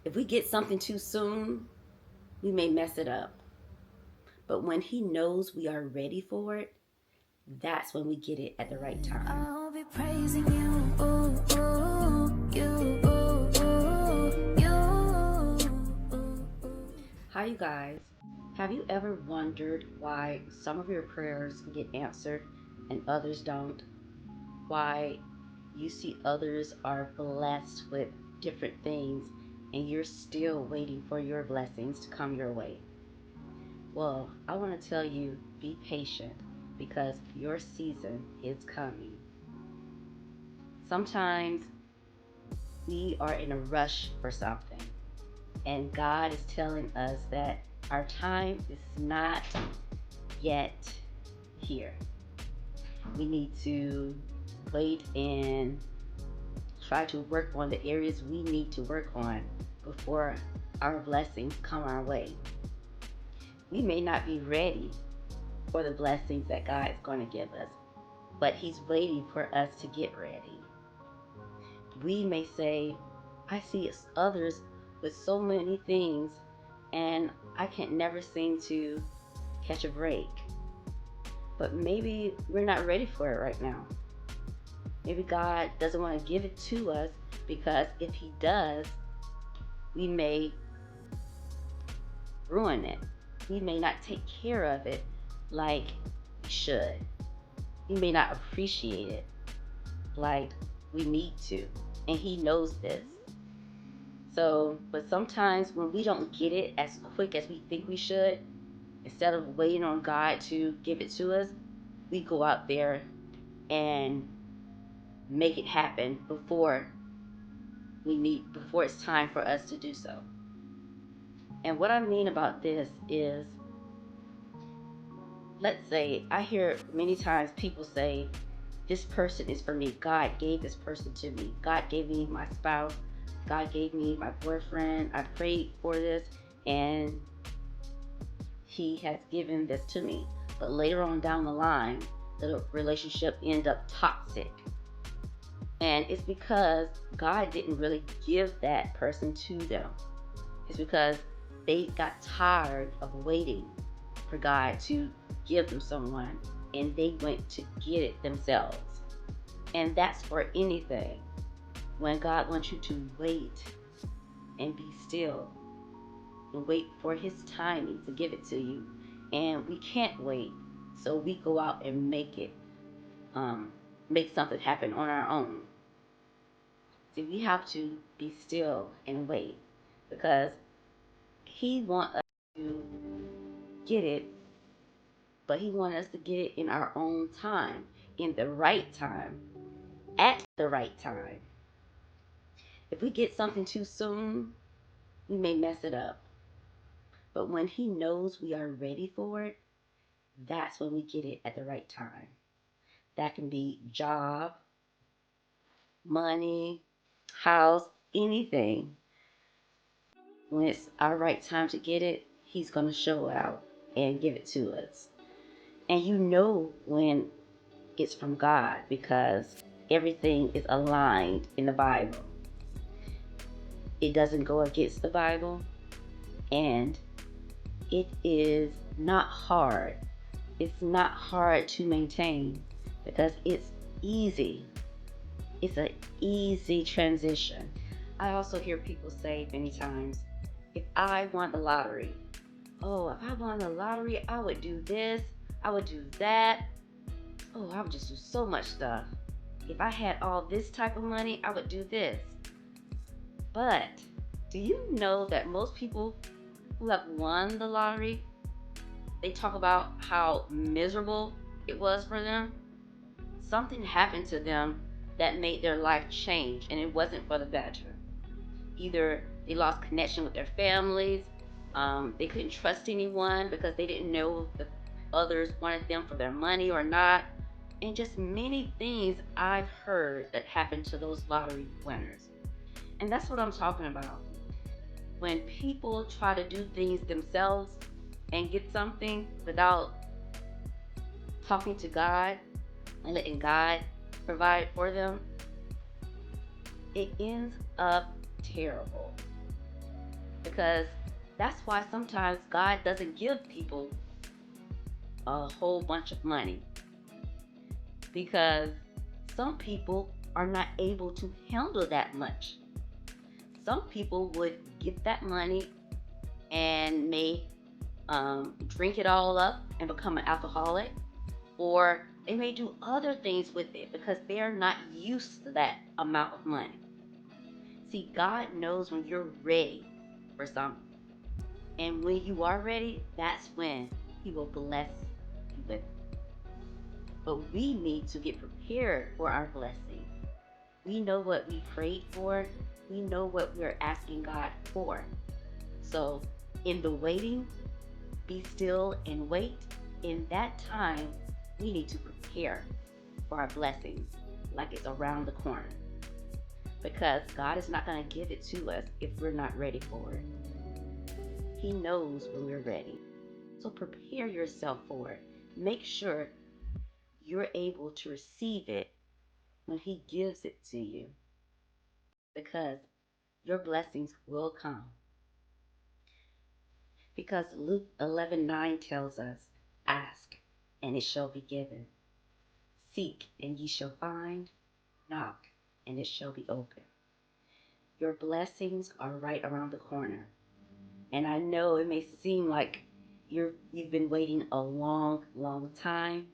If we get something too soon, we may mess it up. But when He knows we are ready for it, that's when we get it at the right time. I'll be praising you, ooh, ooh, you, ooh, ooh, you. Hi, you guys. Have you ever wondered why some of your prayers get answered and others don't? Why you see others are blessed with different things and you're still waiting for your blessings to come your way? Well, I want to tell you, be patient because your season is coming. Sometimes we are in a rush for something, and God is telling us that our time is not yet here. We need to wait and try to work on the areas we need to work on before our blessings come our way. We may not be ready for the blessings that God is going to give us, but He's waiting for us to get ready. We may say, I see others with so many things and I can't never seem to catch a break. But maybe we're not ready for it right now. Maybe God doesn't want to give it to us because if He does, we may ruin it. We may not take care of it like we should. We may not appreciate it like we need to. And He knows this. But sometimes when we don't get it as quick as we think we should, instead of waiting on God to give it to us, we go out there and make it happen before it's time for us to do so. And what I mean about this is, let's say I hear many times people say, this person is for me. God gave this person to me. God gave me my spouse. God gave me my boyfriend. I prayed for this and He has given this to me. But later on down the line, the relationship ended up toxic. And it's because God didn't really give that person to them. It's because they got tired of waiting for God to give them someone and they went to get it themselves. And that's for anything. When God wants you to wait and be still and wait for His timing to give it to you. And we can't wait, so we go out and make something happen on our own. See, we have to be still and wait because He wants us to get it, but He wants us to get it in our own time, in the right time, at the right time. If we get something too soon, we may mess it up. But when He knows we are ready for it, that's when we get it at the right time. That can be job, money, house, anything. When it's our right time to get it, He's going to show out and give it to us. And you know when it's from God because everything is aligned in the Bible. It doesn't go against the Bible, and it is not hard. It's not hard to maintain because it's easy. It's an easy transition. I also hear people say many times, if I won the lottery, if I won the lottery, I would do this, I would do that. Oh, I would just do so much stuff. If I had all this type of money, I would do this. But do you know that most people who have won the lottery, they talk about how miserable it was for them? Something happened to them that made their life change, and it wasn't for the better. Either they lost connection with their families, they couldn't trust anyone because they didn't know if others wanted them for their money or not, and just many things I've heard that happened to those lottery winners. And that's what I'm talking about. When people try to do things themselves and get something without talking to God and letting God provide for them, it ends up terrible. Because that's why sometimes God doesn't give people a whole bunch of money, because some people are not able to handle that much. Some people would get that money and may drink it all up and become an alcoholic, or they may do other things with it because they're not used to that amount of money. See, God knows when you're ready for something. And when you are ready, that's when He will bless you with it. But we need to get prepared for our blessing. We know what we prayed for, we know what we're asking God for. So, in the waiting, be still and wait. In that time, we need to prepare for our blessings like it's around the corner. Because God is not going to give it to us if we're not ready for it. He knows when we're ready. So prepare yourself for it. Make sure you're able to receive it when He gives it to you. Because your blessings will come. Because Luke 11:9 tells us, ask and it shall be given. Seek and ye shall find. Knock and it shall be open. Your blessings are right around the corner. And I know it may seem like you've been waiting a long, long time,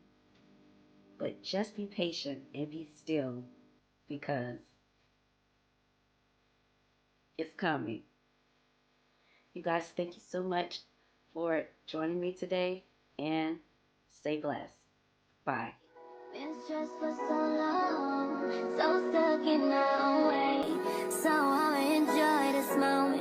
but just be patient and be still, because it's coming. You guys, thank you so much for joining me today, and stay blessed. Bye. Been stressed for so long, so stuck in my own way. So I'ma enjoy this moment.